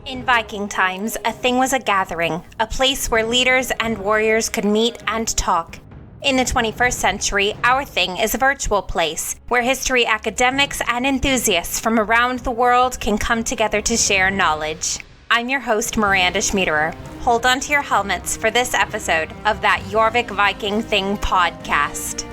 In Viking times, a thing was a gathering, a place where leaders and warriors could meet and talk. In the 21st century, our thing is a virtual place, where history academics and enthusiasts from around the world can come together to share knowledge. I'm your host, Miranda Schmiederer. Hold on to your helmets for this episode of that Jorvik Viking Thing podcast.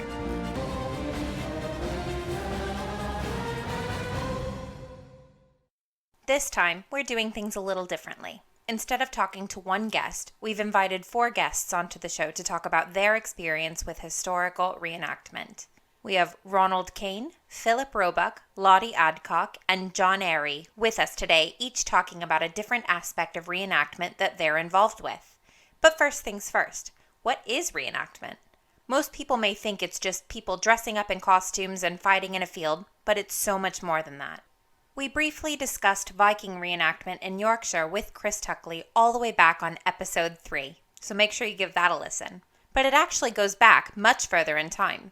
This time, we're doing things a little differently. Instead of talking to one guest, we've invited 4 guests onto the show to talk about their experience with historical reenactment. We have Ronald Kane, Philip Roebuck, Lottie Adcock, and John Airy with us today, each talking about a different aspect of reenactment that they're involved with. But first things first, what is reenactment? Most people may think it's just people dressing up in costumes and fighting in a field, but it's so much more than that. We briefly discussed Viking reenactment in Yorkshire with Chris Tuckley all the way back on episode 3, so make sure you give that a listen. But it actually goes back much further in time.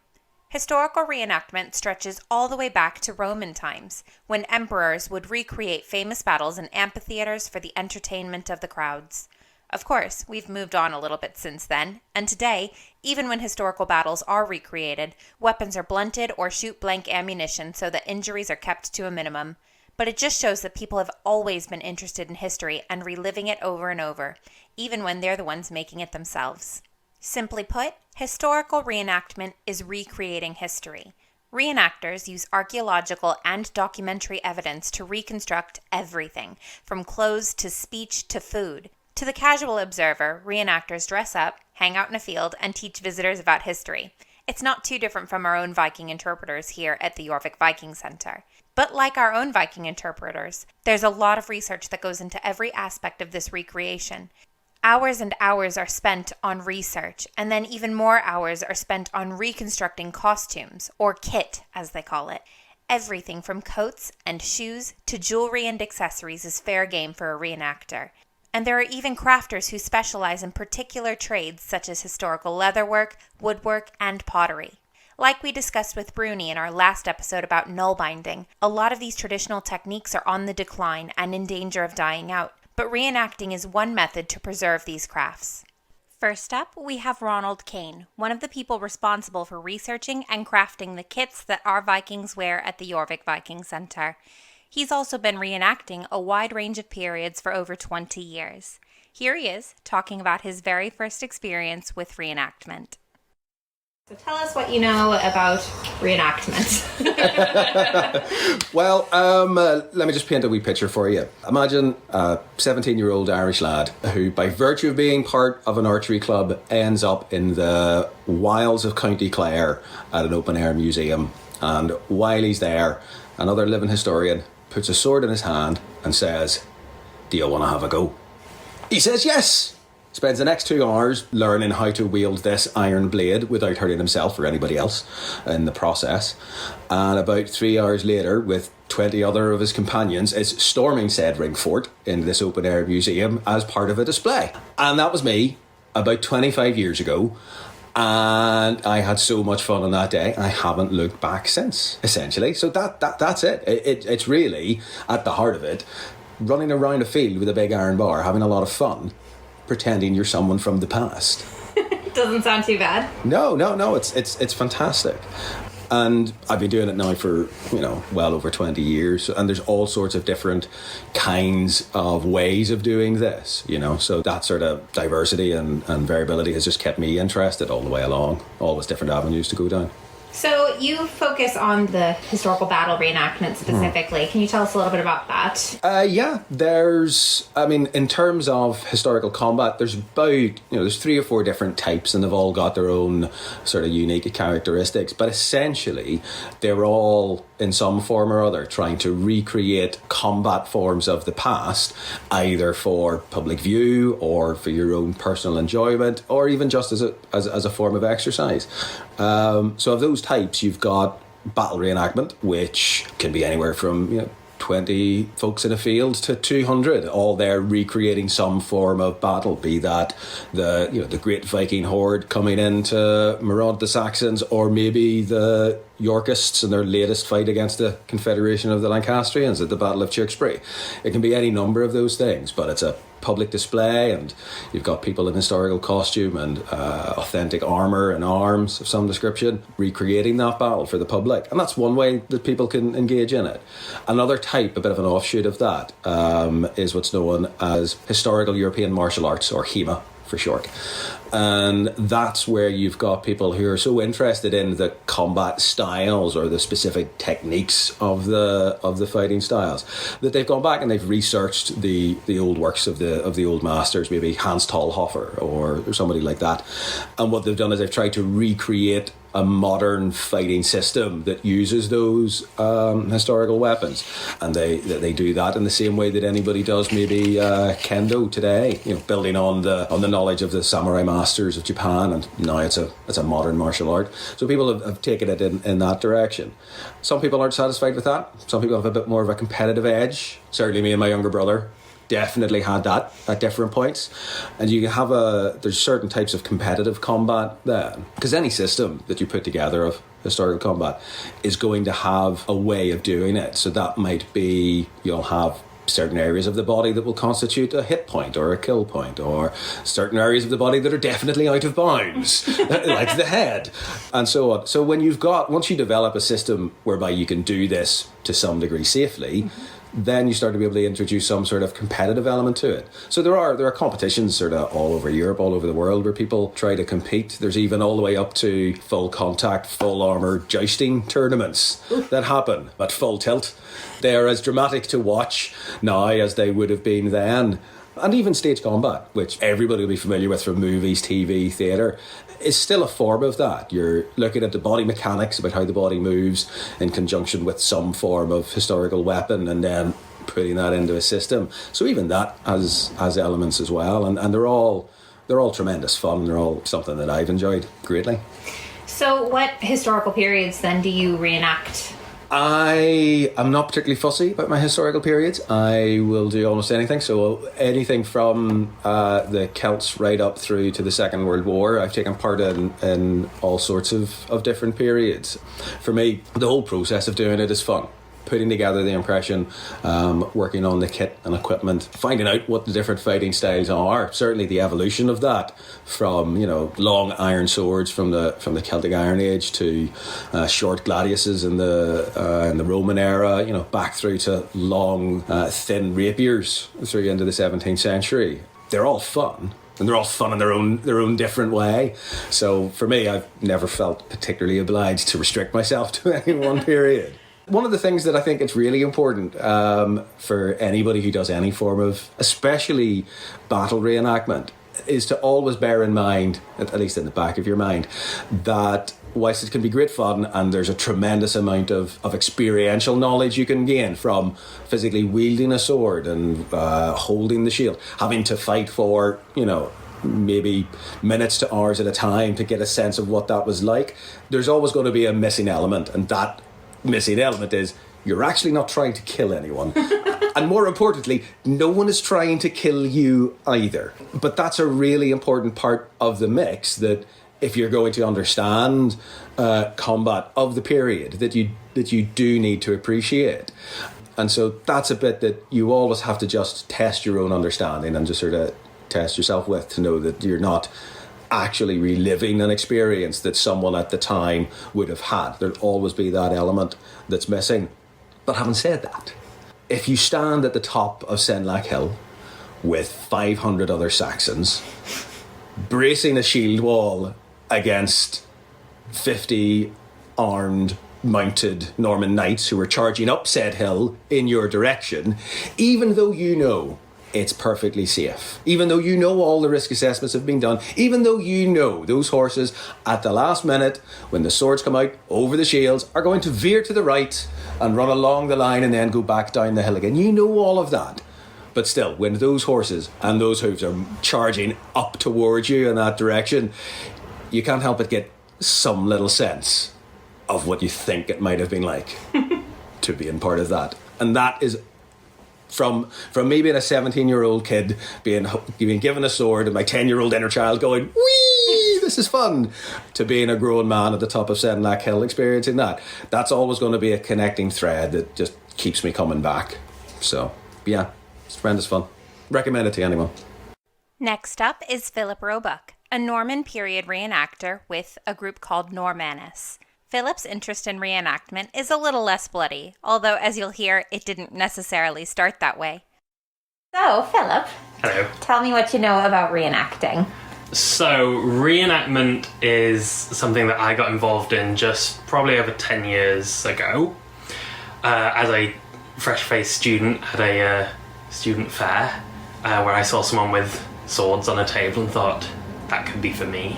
Historical reenactment stretches all the way back to Roman times, when emperors would recreate famous battles in amphitheaters for the entertainment of the crowds. Of course, we've moved on a little bit since then, and today, even when historical battles are recreated, weapons are blunted or shoot blank ammunition so that injuries are kept to a minimum. But it just shows that people have always been interested in history and reliving it over and over, even when they're the ones making it themselves. Simply put, historical reenactment is recreating history. Reenactors use archaeological and documentary evidence to reconstruct everything, from clothes to speech to food. To the casual observer, reenactors dress up, hang out in a field, and teach visitors about history. It's not too different from our own Viking interpreters here at the Jorvik Viking Center. But like our own Viking interpreters, there's a lot of research that goes into every aspect of this recreation. Hours and hours are spent on research, and then even more hours are spent on reconstructing costumes, or kit as they call it. Everything from coats and shoes to jewelry and accessories is fair game for a reenactor. And there are even crafters who specialize in particular trades such as historical leatherwork, woodwork, and pottery. Like we discussed with Bruni in our last episode about null binding, a lot of these traditional techniques are on the decline and in danger of dying out, but reenacting is one method to preserve these crafts. First up, we have Ronald Kane, one of the people responsible for researching and crafting the kits that our Vikings wear at the Jorvik Viking Center. He's also been reenacting a wide range of periods for over 20 years. Here he is, talking about his very first experience with reenactment. So tell us what you know about reenactment. Well, let me just paint a wee picture for you. Imagine a 17-year-old Irish lad who, by virtue of being part of an archery club, ends up in the wilds of County Clare at an open-air museum. And while he's there, another living historian puts a sword in his hand and says, "Do you want to have a go?" He says yes. Spends the next 2 hours learning how to wield this iron blade without hurting himself or anybody else in the process. And about 3 hours later, with 20 other of his companions, is storming said ring fort in this open-air museum as part of a display. And that was me about 25 years ago. And I had so much fun on that day. I haven't looked back since, essentially. So that's it. It's really, at the heart of it, running around a field with a big iron bar, having a lot of fun, pretending you're someone from the past. Doesn't sound too bad. No, it's fantastic. And I've been doing it now for, well over 20 years. And there's all sorts of different kinds of ways of doing this, So that sort of diversity and variability has just kept me interested all the way along. Always different avenues to go down. So you focus on the historical battle reenactment specifically. Can you tell us a little bit about that? In terms of historical combat, there's about, there's 3 or 4 different types and they've all got their own sort of unique characteristics. But essentially, they're all in some form or other trying to recreate combat forms of the past, either for public view or for your own personal enjoyment, or even just as a form of exercise. So of those types, you've got battle reenactment, which can be anywhere from 20 folks in a field to 200, all there recreating some form of battle, be that the great Viking horde coming in to maraud the Saxons, or maybe the Yorkists in their latest fight against the Confederation of the Lancastrians at the Battle of Tewkesbury. It can be any number of those things, but it's a public display, and you've got people in historical costume and authentic armour and arms of some description recreating that battle for the public, and that's one way that people can engage in it. Another type, a bit of an offshoot of that, is what's known as historical European martial arts, or HEMA for short. And that's where you've got people who are so interested in the combat styles or the specific techniques of the fighting styles that they've gone back and they've researched the old works of the old masters, maybe Hans Talhofer or somebody like that. And what they've done is they've tried to recreate a modern fighting system that uses those historical weapons, and they do that in the same way that anybody does maybe kendo today, building on the knowledge of the samurai masters of Japan, and now it's a modern martial art. So people have taken it in that direction. Some people aren't satisfied with that. Some people have a bit more of a competitive edge. Certainly me and my younger brother definitely had that at different points, and you have there's certain types of competitive combat then, because any system that you put together of historical combat is going to have a way of doing it. So that might be you'll have certain areas of the body that will constitute a hit point or a kill point, or certain areas of the body that are definitely out of bounds, like the head, and so on. So once you develop a system whereby you can do this to some degree safely, then you start to be able to introduce some sort of competitive element to it. So there are competitions sort of all over Europe, all over the world, where people try to compete. There's even all the way up to full contact, full armour jousting tournaments that happen at full tilt. They are as dramatic to watch now as they would have been then. And even stage combat, which everybody will be familiar with from movies, TV, theatre, is still a form of that. You're looking at the body mechanics, about how the body moves in conjunction with some form of historical weapon, and then putting that into a system. So even that has elements as well, and they're all tremendous fun. They're all something that I've enjoyed greatly. So what historical periods then do you reenact? I am not particularly fussy about my historical periods. I will do almost anything. So anything from the Celts right up through to the Second World War. I've taken part in all sorts of different periods. For me, the whole process of doing it is fun. Putting together the impression, working on the kit and equipment, finding out what the different fighting styles are. Certainly the evolution of that, from long iron swords from the Celtic Iron Age to short gladiuses in the Roman era, back through to long thin rapiers through into the 17th century. They're all fun. And they're all fun in their own different way. So for me, I've never felt particularly obliged to restrict myself to any one period. One of the things that I think it's really important for anybody who does any form of, especially battle reenactment, is to always bear in mind, at least in the back of your mind, that whilst it can be great fun and there's a tremendous amount of experiential knowledge you can gain from physically wielding a sword and holding the shield, having to fight for, maybe minutes to hours at a time to get a sense of what that was like, there's always going to be a missing element, and that missing element is you're actually not trying to kill anyone. And more importantly, no one is trying to kill you either. But that's a really important part of the mix, that if you're going to understand combat of the period, that you do need to appreciate. And so that's a bit that you always have to just test your own understanding and just sort of test yourself with, to know that you're not actually reliving an experience that someone at the time would have had. There'll always be that element that's missing. But having said that, if you stand at the top of Senlac Hill with 500 other Saxons bracing a shield wall against 50 armed mounted Norman knights who are charging up said hill in your direction, even though you know it's perfectly safe, even though you know all the risk assessments have been done, even though you know those horses at the last minute, when the swords come out over the shields, are going to veer to the right and run along the line and then go back down the hill again. You know all of that. But still, when those horses and those hooves are charging up towards you in that direction, you can't help but get some little sense of what you think it might have been like to be in part of that. And that is from me being a 17-year-old kid, being given a sword, and my 10-year-old inner child going, wee, this is fun, to being a grown man at the top of Senlac Hill experiencing that. That's always going to be a connecting thread that just keeps me coming back. So, yeah, it's tremendous fun. Recommend it to anyone. Next up is Philip Roebuck, a Norman period reenactor with a group called Normanus. Philip's interest in reenactment is a little less bloody, although, as you'll hear, it didn't necessarily start that way. So, Philip, hello. Tell me what you know about reenacting. So, reenactment is something that I got involved in just probably over 10 years ago, as a fresh-faced student at a student fair, where I saw someone with swords on a table and thought, that could be for me.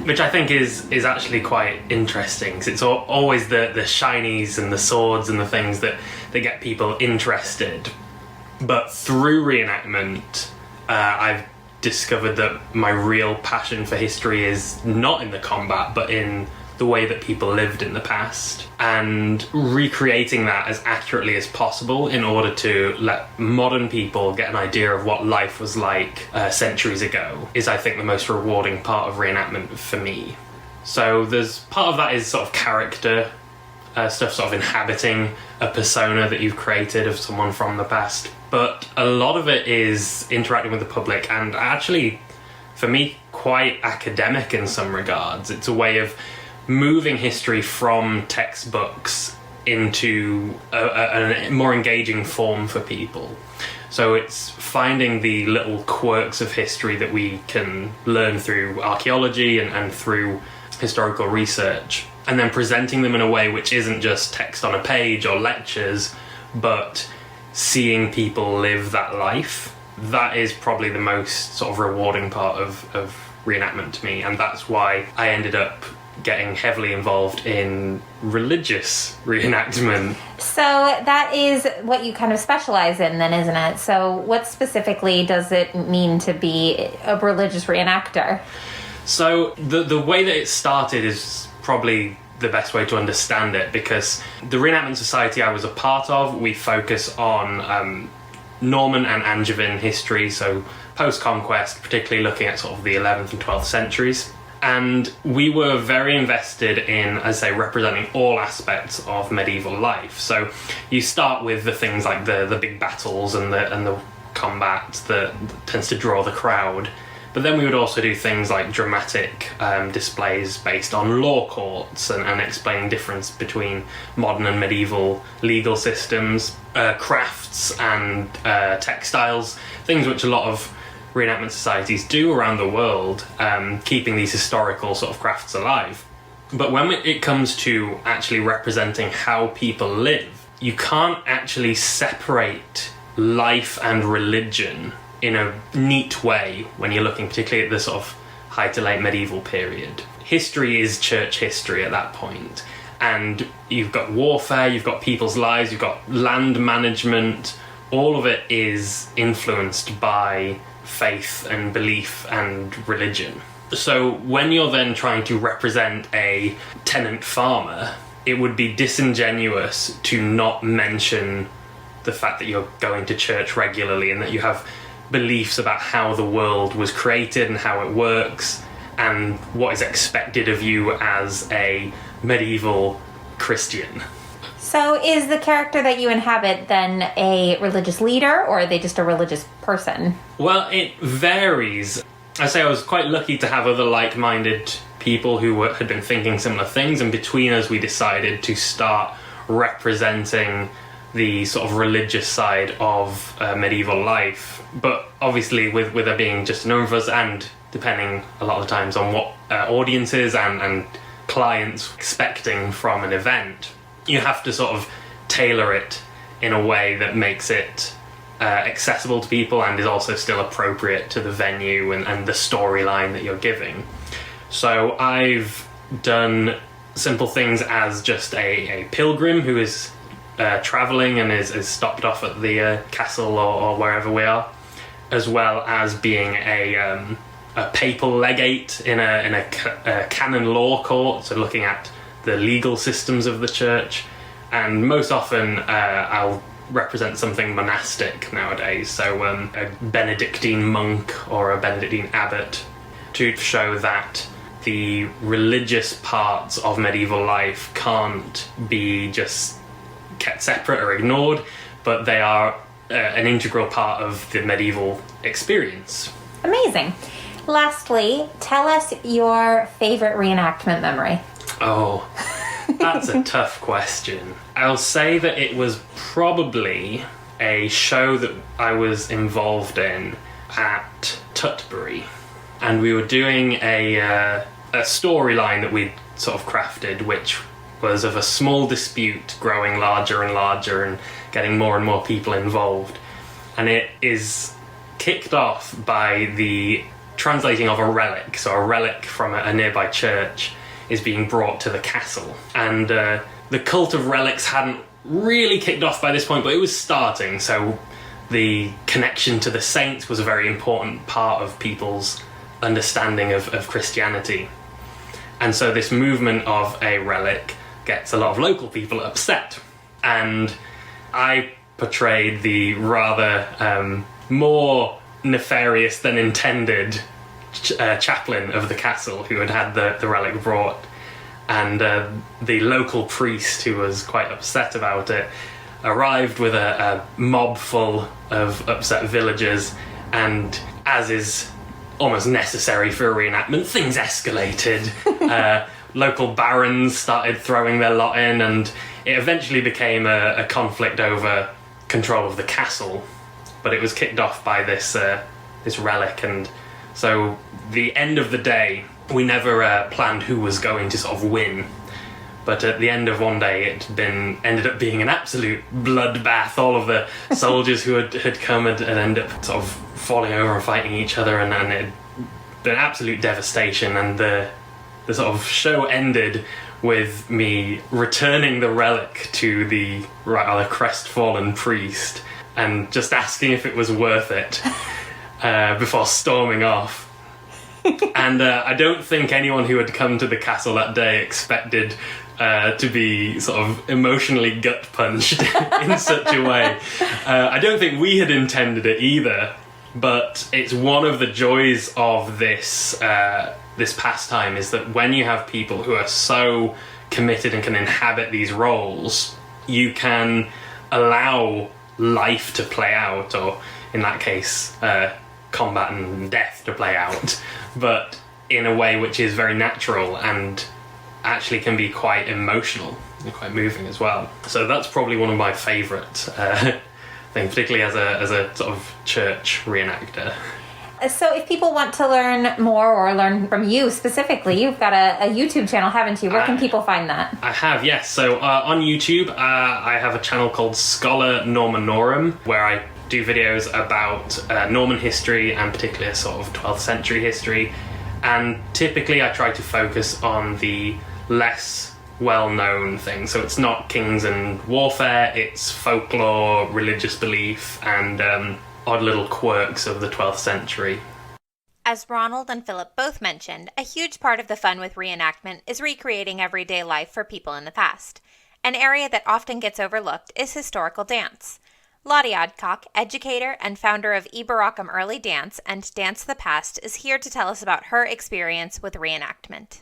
Which I think is actually quite interesting, because it's always the shinies and the swords and the things that get people interested. But through reenactment, I've discovered that my real passion for history is not in the combat, but in the way that people lived in the past, and recreating that as accurately as possible in order to let modern people get an idea of what life was like centuries ago is, I think, the most rewarding part of reenactment for me. So there's part of that is sort of character stuff, sort of inhabiting a persona that you've created of someone from the past, but a lot of it is interacting with the public, and actually, for me, quite academic in some regards. It's a way of moving history from textbooks into a more engaging form for people. So it's finding the little quirks of history that we can learn through archaeology and through historical research, and then presenting them in a way which isn't just text on a page or lectures, but seeing people live that life. That is probably the most sort of rewarding part of reenactment to me, and that's why I ended up getting heavily involved in religious reenactment. So that is what you kind of specialize in then, isn't it? So what specifically does it mean to be a religious reenactor? So the way that it started is probably the best way to understand it, because the Reenactment Society I was a part of, we focus on Norman and Angevin history, so post-conquest, particularly looking at sort of the 11th and 12th centuries. And we were very invested in, as I say, representing all aspects of medieval life. So you start with the things like the big battles and the combat that tends to draw the crowd. But then we would also do things like dramatic displays based on law courts and explaining difference between modern and medieval legal systems, crafts and textiles, things which a lot of reenactment societies do around the world, keeping these historical sort of crafts alive. But when it comes to actually representing how people live, you can't actually separate life and religion in a neat way when you're looking particularly at the sort of high to late medieval period. History is church history at that point, and you've got warfare, you've got people's lives, you've got land management. All of it is influenced by faith and belief and religion. So when you're then trying to represent a tenant farmer, it would be disingenuous to not mention the fact that you're going to church regularly and that you have beliefs about how the world was created and how it works and what is expected of you as a medieval Christian. So is the character that you inhabit then a religious leader, or are they just a religious person? Well, it varies. I say I was quite lucky to have other like-minded people who had been thinking similar things, and between us we decided to start representing the sort of religious side of medieval life. But obviously with there being just a number of us, and depending a lot of the times on what audiences and clients expecting from an event, you have to sort of tailor it in a way that makes it accessible to people and is also still appropriate to the venue and the storyline that you're giving. So I've done simple things as just a pilgrim who is travelling and is stopped off at the castle or wherever we are, as well as being a papal legate in a canon law court, so looking at the legal systems of the church, and most often I'll represent something monastic nowadays, so a Benedictine monk or a Benedictine abbot, to show that the religious parts of medieval life can't be just kept separate or ignored, but they are an integral part of the medieval experience. Amazing. Lastly, tell us your favorite reenactment memory. Oh, that's a tough question. I'll say that it was probably a show that I was involved in at Tutbury, and we were doing a storyline that we'd sort of crafted, which was of a small dispute growing larger and larger and getting more and more people involved. And it is kicked off by the translating of a relic. So a relic from a nearby church is being brought to the castle. And the cult of relics hadn't really kicked off by this point, but it was starting. So the connection to the saints was a very important part of people's understanding of Christianity. And so this movement of a relic gets a lot of local people upset. And I portrayed the rather more nefarious than intended chaplain of the castle who had the relic brought. And the local priest, who was quite upset about it, arrived with a mob full of upset villagers, and as is almost necessary for a reenactment, things escalated. Local barons started throwing their lot in, and it eventually became a conflict over control of the castle. But it was kicked off by this relic, and so the end of the day, we never planned who was going to sort of win. But at the end of one day, it ended up being an absolute bloodbath. All of the soldiers who had come had ended up sort of falling over and fighting each other, and it had been absolute devastation. And the sort of show ended with me returning the relic to the rather crestfallen priest and just asking if it was worth it before storming off. And I don't think anyone who had come to the castle that day expected to be sort of emotionally gut punched in such a way. I don't think we had intended it either, but it's one of the joys of this pastime, is that when you have people who are so committed and can inhabit these roles, you can allow life to play out, or in that case combat and death to play out, but in a way which is very natural and actually can be quite emotional and quite moving as well. So that's probably one of my favourite things, particularly as a sort of church reenactor. So if people want to learn more or learn from you specifically, you've got a YouTube channel, haven't you? Where can people find that? I have, yes. So on YouTube, I have a channel called Scholar Normanorum, where I do videos about Norman history, and particularly a sort of 12th century history. And typically I try to focus on the less well-known things. So it's not kings and warfare, it's folklore, religious belief, and odd little quirks of the 12th century. As Ronald and Philip both mentioned, a huge part of the fun with reenactment is recreating everyday life for people in the past. An area that often gets overlooked is historical dance. Lottie Adcock, educator and founder of Eberockham Early Dance and Dance the Past, is here to tell us about her experience with reenactment.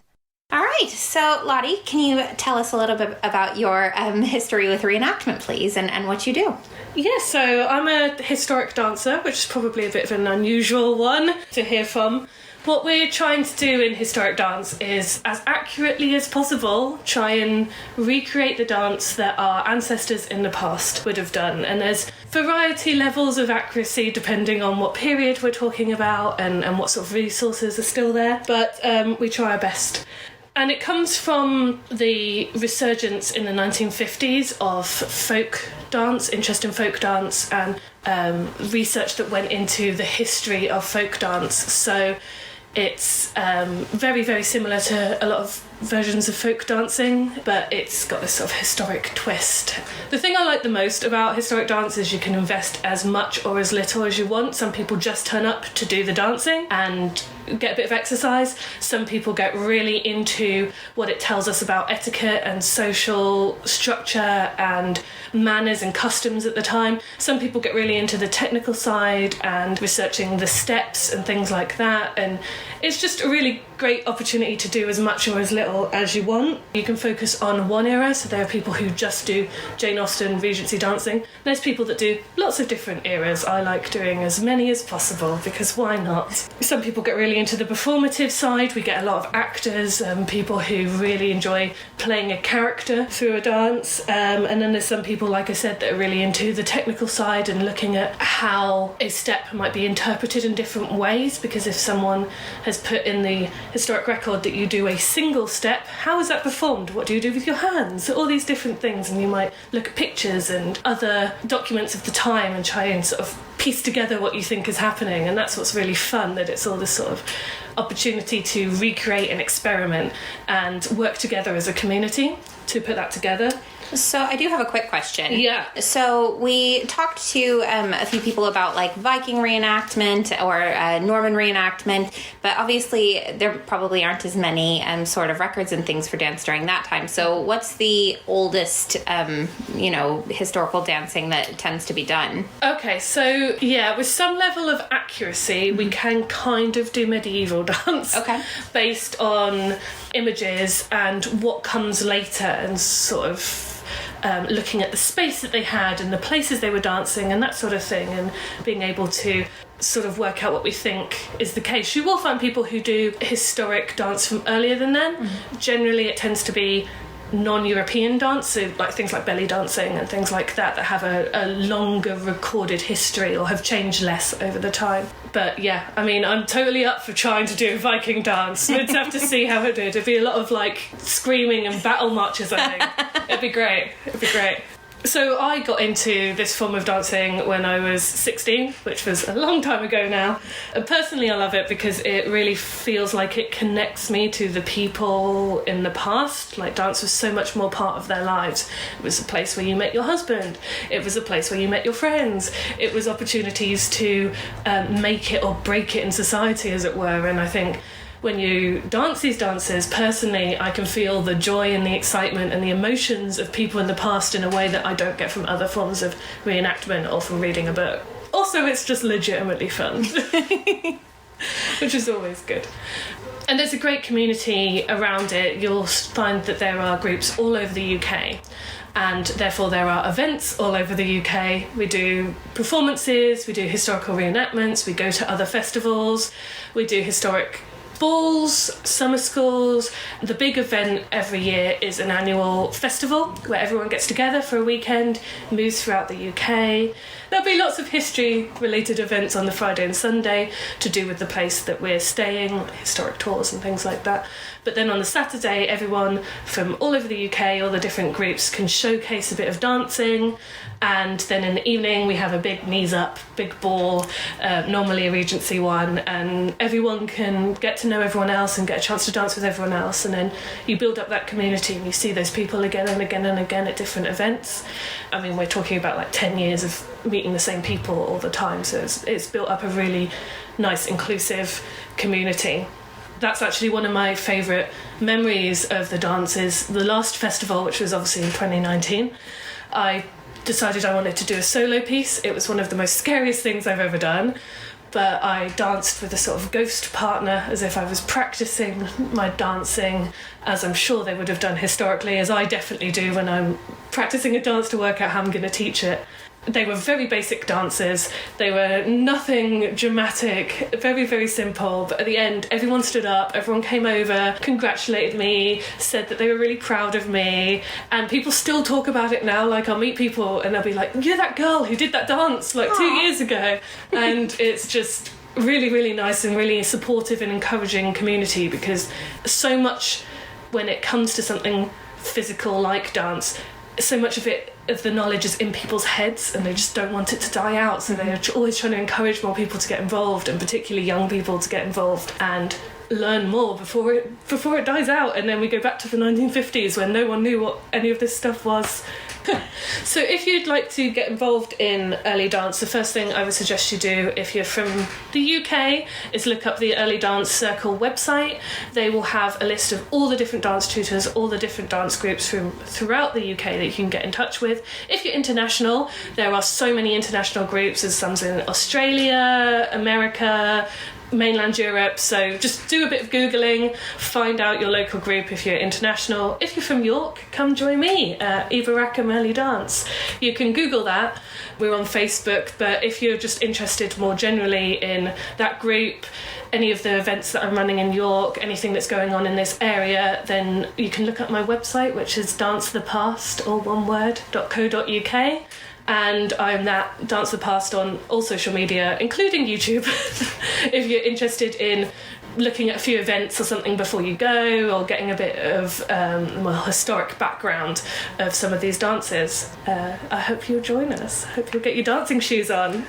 All right, so Lottie, can you tell us a little bit about your history with reenactment, please, and what you do? Yeah, so I'm a historic dancer, which is probably a bit of an unusual one to hear from. What we're trying to do in historic dance is, as accurately as possible, try and recreate the dance that our ancestors in the past would have done. And there's variety levels of accuracy depending on what period we're talking about and what sort of resources are still there. But we try our best. And it comes from the resurgence in the 1950s of folk dance, interest in folk dance, and research that went into the history of folk dance. So it's very, very similar to a lot of versions of folk dancing, but it's got this sort of historic twist. The thing I like the most about historic dance is you can invest as much or as little as you want. Some people just turn up to do the dancing and get a bit of exercise. Some people get really into what it tells us about etiquette and social structure and manners and customs at the time. Some people get really into the technical side and researching the steps and things like that, and it's just a really great opportunity to do as much or as little as you want. You can focus on one era, so there are people who just do Jane Austen Regency dancing. There's people that do lots of different eras. I like doing as many as possible because why not? Some people get really into the performative side. We get a lot of actors, people who really enjoy playing a character through a dance, and then there's some people, like I said, that are really into the technical side and looking at how a step might be interpreted in different ways, because if someone has put in the historic record that you do a single step, how is that performed? What do you do with your hands? All these different things, and you might look at pictures and other documents of the time and try and sort of piece together what you think is happening, and that's what's really fun, that it's all this sort of opportunity to recreate and experiment and work together as a community to put that together. So I do have a quick question. Yeah. So we talked to a few people about like Viking reenactment or Norman reenactment, but obviously there probably aren't as many sort of records and things for dance during that time. So what's the oldest, historical dancing that tends to be done? Okay, so yeah, with some level of accuracy, we can kind of do medieval dance. Okay. Based on images and what comes later, and sort of looking at the space that they had and the places they were dancing and that sort of thing, and being able to sort of work out what we think is the case. You will find people who do historic dance from earlier than then. Mm-hmm. Generally it tends to be non-European dance, so like things like belly dancing and things like that have a longer recorded history or have changed less over the time. But yeah, I mean, I'm totally up for trying to do a Viking dance. We'd have to see how it did. It'd be a lot of like screaming and battle marches, I think. It'd be great. So I got into this form of dancing when I was 16, which was a long time ago now. And personally, I love it because it really feels like it connects me to the people in the past. Like, dance was so much more part of their lives. It was a place where you met your husband. It was a place where you met your friends. It was opportunities to make it or break it in society, as it were. And I think when you dance these dances, personally, I can feel the joy and the excitement and the emotions of people in the past in a way that I don't get from other forms of reenactment or from reading a book. Also, it's just legitimately fun, which is always good. And there's a great community around it. You'll find that there are groups all over the UK, and therefore there are events all over the UK. We do performances, we do historical reenactments, we go to other festivals, we do historic balls, summer schools. The big event every year is an annual festival where everyone gets together for a weekend, moves throughout the UK. There'll be lots of history-related events on the Friday and Sunday to do with the place that we're staying, historic tours and things like that. But then on the Saturday, everyone from all over the UK, all the different groups, can showcase a bit of dancing. And then in the evening, we have a big knees up, big ball, normally a Regency one, and everyone can get to know everyone else and get a chance to dance with everyone else. And then you build up that community and you see those people again and again and again at different events. I mean, we're talking about like 10 years of meeting the same people all the time. So it's built up a really nice, inclusive community. That's actually one of my favourite memories of the dance is the last festival, which was obviously in 2019. I decided I wanted to do a solo piece. It was one of the most scariest things I've ever done, but I danced with a sort of ghost partner as if I was practicing my dancing, as I'm sure they would have done historically, as I definitely do when I'm practicing a dance to work out how I'm going to teach it. They were very basic dances. They were nothing dramatic, very, very simple. But at the end, everyone stood up, everyone came over, congratulated me, said that they were really proud of me. And people still talk about it now. Like, I'll meet people and they'll be like, you're that girl who did that dance like 2 years ago. And it's just really, really nice and really supportive and encouraging community, because so much when it comes to something physical like dance, so much of the knowledge is in people's heads and they just don't want it to die out, so they're always trying to encourage more people to get involved, and particularly young people to get involved and learn more before it dies out, and then we go back to the 1950s when no one knew what any of this stuff was. So if you'd like to get involved in early dance, the first thing I would suggest you do if you're from the UK is look up the Early Dance Circle website. They will have a list of all the different dance tutors, all the different dance groups from throughout the UK that you can get in touch with. If you're international, there are so many international groups. There's some in Australia, America, mainland Europe, so just do a bit of Googling, find out your local group if you're international. If you're from York, come join me, Eva Rackham Early Dance. You can Google that, we're on Facebook, but if you're just interested more generally in that group, any of the events that I'm running in York, anything that's going on in this area, then you can look up my website, which is dancethepast, all one word, .co.uk. And I'm that Dance the Past on all social media, including YouTube, if you're interested in looking at a few events or something before you go, or getting a bit of historic background of some of these dances. I hope you'll join us. I hope you'll get your dancing shoes on.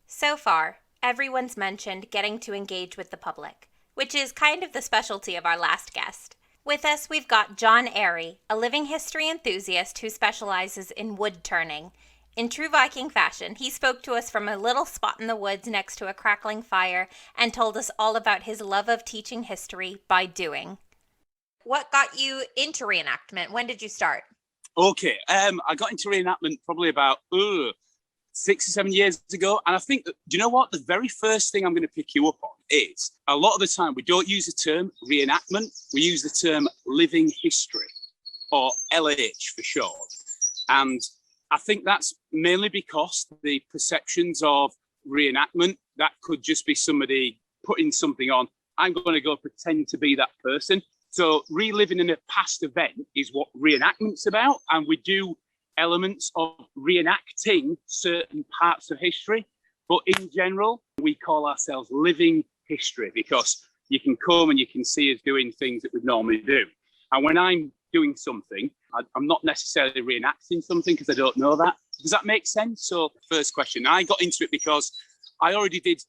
So far, everyone's mentioned getting to engage with the public, which is kind of the specialty of our last guest. With us, we've got John Airy, a living history enthusiast who specializes in wood turning. In true Viking fashion, he spoke to us from a little spot in the woods next to a crackling fire and told us all about his love of teaching history by doing. What got you into reenactment? When did you start? Okay, I got into reenactment probably about 6 or 7 years ago, and I think that, do you know what? The very first thing I'm going to pick you up on is, a lot of the time we don't use the term reenactment, we use the term living history, or LH for short. And I think that's mainly because the perceptions of reenactment, that could just be somebody putting something on. I'm going to go pretend to be that person. So reliving in a past event is what reenactment's about. And we do elements of reenacting certain parts of history. But in general, we call ourselves living history because you can come and you can see us doing things that we normally do. And when I'm doing something, I'm not necessarily reenacting something because I don't know that. Does that make sense? So first question, I got into it because I already did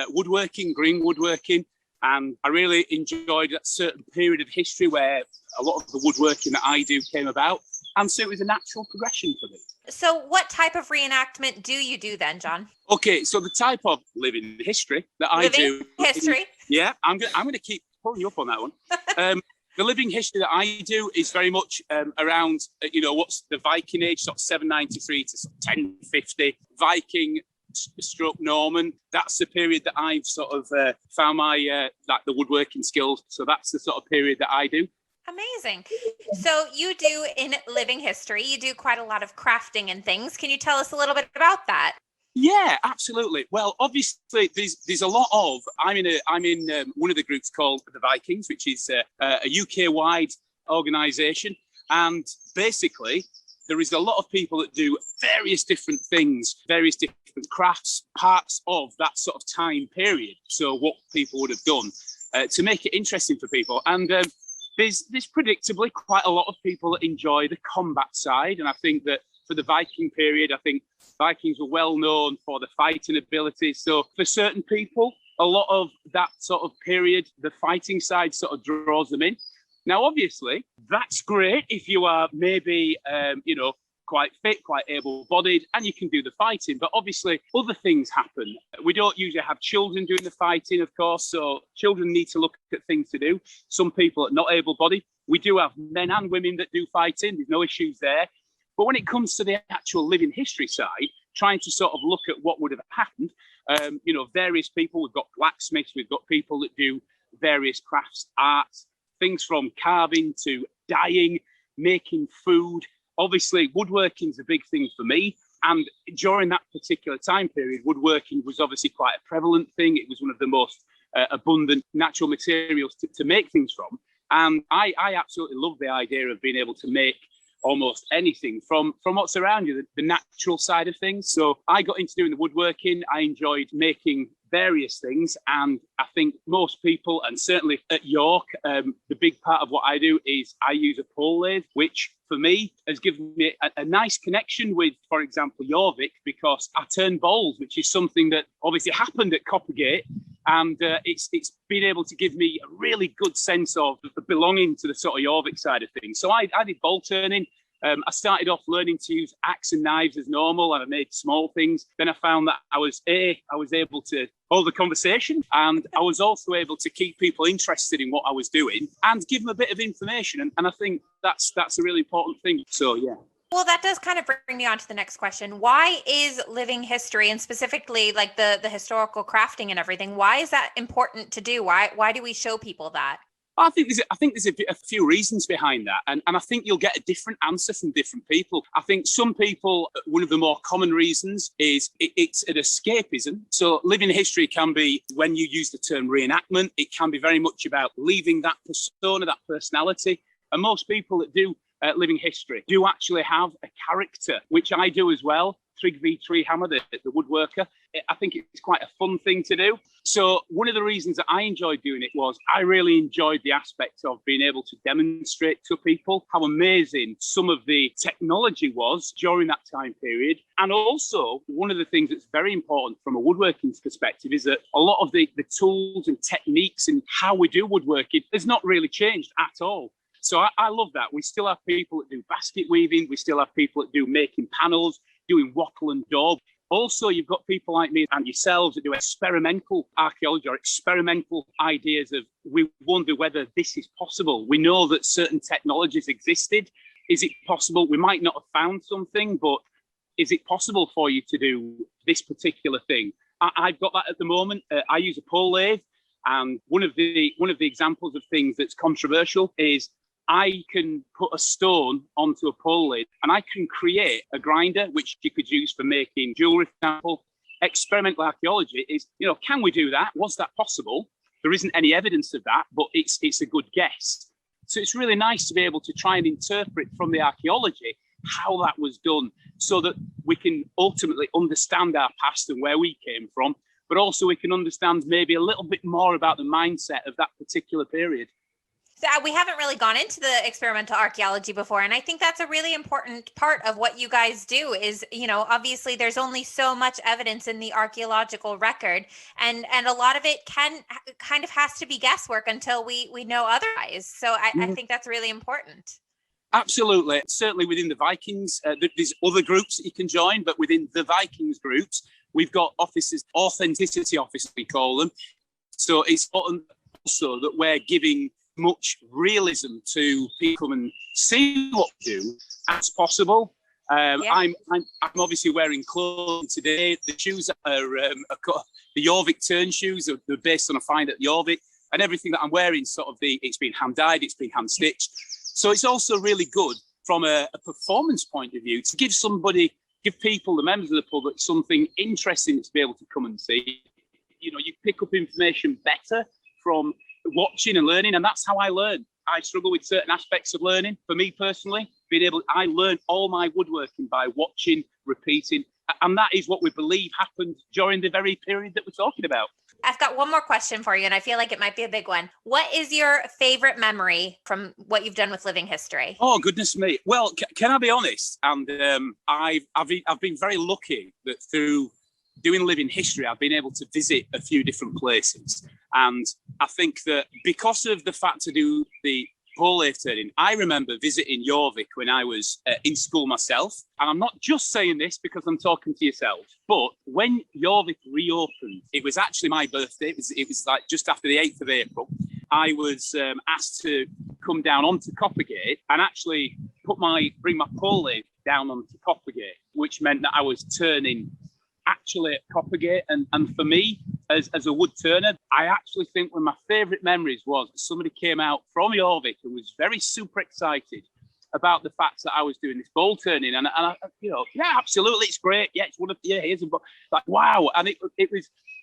woodworking, green woodworking, and I really enjoyed that certain period of history where a lot of the woodworking that I do came about. And so it was a natural progression for me. So what type of reenactment do you do then, John? Okay, so the type of living history that I do. Living history? Yeah, I'm going to keep pulling you up on that one. The living history that I do is very much around, what's the Viking age, sort of 793 to sort of 1050, Viking stroke Norman. That's the period that I've sort of found my, the woodworking skills. So that's the sort of period that I do. Amazing. So you do, in living history, you do quite a lot of crafting and things. Can you tell us a little bit about that? Yeah, absolutely. Well, obviously, there's a lot of. I'm in one of the groups called the Vikings, which is a UK-wide organisation, and basically there is a lot of people that do various different things, various different crafts, parts of that sort of time period. So what people would have done to make it interesting for people, and there's predictably quite a lot of people that enjoy the combat side, and I think that for the Viking period, I think Vikings were well known for the fighting abilities. So for certain people, a lot of that sort of period, the fighting side sort of draws them in. Now, obviously, that's great if you are maybe, quite fit, quite able-bodied, and you can do the fighting. But obviously, other things happen. We don't usually have children doing the fighting, of course, so children need to look at things to do. Some people are not able-bodied. We do have men and women that do fighting. There's no issues there. But when it comes to the actual living history side, trying to sort of look at what would have happened, various people, we've got blacksmiths, we've got people that do various crafts, arts, things from carving to dyeing, making food. Obviously, woodworking's a big thing for me. And during that particular time period, woodworking was obviously quite a prevalent thing. It was one of the most abundant natural materials to make things from. And I absolutely love the idea of being able to make almost anything from what's around you, the natural side of things. So I got into doing the woodworking. I enjoyed making various things. And I think most people, and certainly at York, the big part of what I do is I use a pole lathe, which for me has given me a nice connection with, for example, Jorvik, because I turn bowls, which is something that obviously happened at Coppergate. And it's been able to give me a really good sense of belonging to the sort of Jorvik side of things. So I did bowl turning. I started off learning to use axe and knives as normal, and I made small things. Then I found that I was able to hold a conversation, and I was also able to keep people interested in what I was doing and give them a bit of information. And I think that's a really important thing. So, yeah. Well, that does kind of bring me on to the next question. Why is living history, and specifically like the historical crafting and everything, why is that important to do? Why do we show people that? I think there's a few reasons behind that, and I think you'll get a different answer from different people. I think some people, one of the more common reasons is it's an escapism. So living history can be, when you use the term reenactment, it can be very much about leaving that persona, that personality. And most people that do living history do actually have a character, which I do as well. Trig v Tree Hammer, the woodworker. I think it's quite a fun thing to do. So one of the reasons that I enjoyed doing it was I really enjoyed the aspect of being able to demonstrate to people how amazing some of the technology was during that time period. And also, one of the things that's very important from a woodworking perspective is that a lot of the tools and techniques and how we do woodworking has not really changed at all. So I love that. We still have people that do basket weaving. We still have people that do making panels, doing wattle and daub. Also, you've got people like me and yourselves that do experimental archaeology or experimental ideas of, we wonder whether this is possible. We know that certain technologies existed. Is it possible? We might not have found something, but is it possible for you to do this particular thing? I've got that at the moment. I use a pole lathe, and one of the examples of things that's controversial is I can put a stone onto a pole lathe and I can create a grinder, which you could use for making jewelry, for example. Experimental archaeology is, can we do that? Was that possible? There isn't any evidence of that, but it's a good guess. So it's really nice to be able to try and interpret from the archaeology how that was done so that we can ultimately understand our past and where we came from, but also we can understand maybe a little bit more about the mindset of that particular period. So we haven't really gone into the experimental archaeology before, and I think that's a really important part of what you guys do is, obviously there's only so much evidence in the archaeological record, and a lot of it kind of has to be guesswork until we know otherwise. So I think that's really important. Absolutely. Certainly within the Vikings, there's other groups that you can join, but within the Vikings groups, we've got offices, authenticity offices, we call them. So it's important also that we're giving much realism to people and see what we do as possible. I'm obviously wearing clothes today. The shoes are the Jorvik turn shoes. They're based on a find at Jorvik, and everything that I'm wearing it's been hand dyed, it's been hand stitched. So it's also really good from a performance point of view to give people, the members of the public, something interesting to be able to come and see. You pick up information better from watching and learning, and that's how I learn. I struggle with certain aspects of learning. For me personally, I learned all my woodworking by watching, repeating, and that is what we believe happened during the very period that we're talking about. I've got one more question for you, and I feel like it might be a big one. What is your favorite memory from what you've done with living history? Oh, goodness me. Well, can I be honest? And I've been very lucky that through doing living history, I've been able to visit a few different places. And I think that because of the fact to do the pole lathe turning, I remember visiting Jorvik when I was in school myself. And I'm not just saying this because I'm talking to yourself, but when Jorvik reopened, it was actually my birthday. It was like just after the 8th of April. I was asked to come down onto Coppergate and actually bring my pole lathe down onto Coppergate, which meant that I was turning actually at Coppergate. And for me, as a wood turner, I actually think one of my favourite memories was somebody came out from Jorvik and was very super excited about the fact that I was doing this bowl turning. And I, yeah, absolutely, it's great. Yeah, it's one of here's a like, wow. And it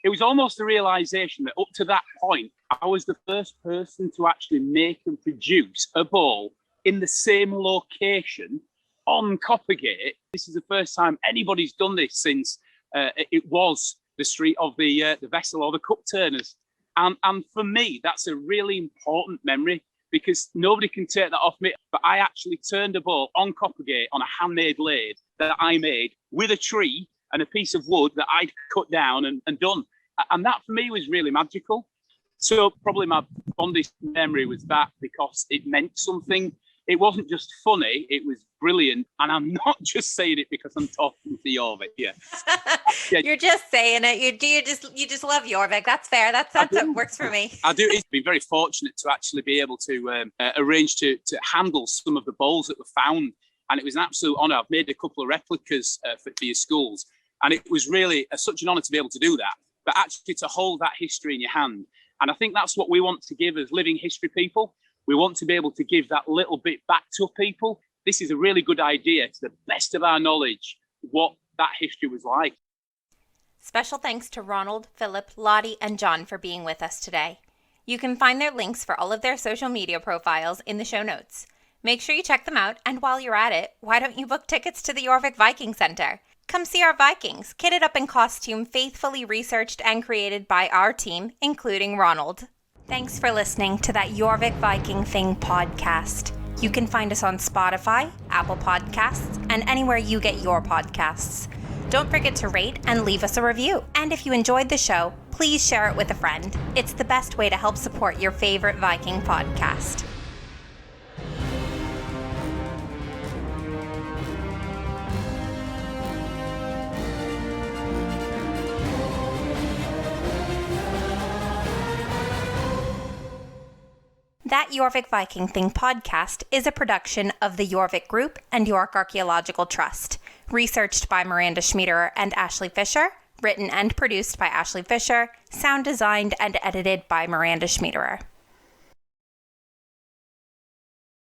was almost a realisation that up to that point, I was the first person to actually make and produce a bowl in the same location on Coppergate. This is the first time anybody's done this since it was the street of the vessel or the cup turners. And for me, that's a really important memory because nobody can take that off me. But I actually turned a bowl on Coppergate on a handmade lathe that I made with a tree and a piece of wood that I'd cut down and done. And that for me was really magical. So probably my fondest memory was that, because it meant something. It wasn't just funny, it was brilliant. And I'm not just saying it because I'm talking to Jorvik. Yeah. You're just saying it. You just love Jorvik. That's fair. That's what works for me. I do. It's been very fortunate to actually be able to arrange to handle some of the bowls that were found. And it was an absolute honour. I've made a couple of replicas for your schools. And it was really such an honour to be able to do that. But actually to hold that history in your hand. And I think that's what we want to give as living history people. We want to be able to give that little bit back to people. This is a really good idea, to the best of our knowledge, what that history was like. Special thanks to Ronald, Philip, Lottie, and John for being with us today. You can find their links for all of their social media profiles in the show notes. Make sure you check them out, and while you're at it, why don't you book tickets to the Jorvik Viking Center? Come see our Vikings, kitted up in costume, faithfully researched and created by our team, including Ronald. Thanks for listening to that Jorvik Viking Thing podcast. You can find us on Spotify, Apple Podcasts, and anywhere you get your podcasts. Don't forget to rate and leave us a review. And if you enjoyed the show, please share it with a friend. It's the best way to help support your favorite Viking podcast. That Jorvik Viking Thing podcast is a production of the Jorvik Group and York Archaeological Trust. Researched by Miranda Schmiederer and Ashley Fisher. Written and produced by Ashley Fisher. Sound designed and edited by Miranda Schmiederer.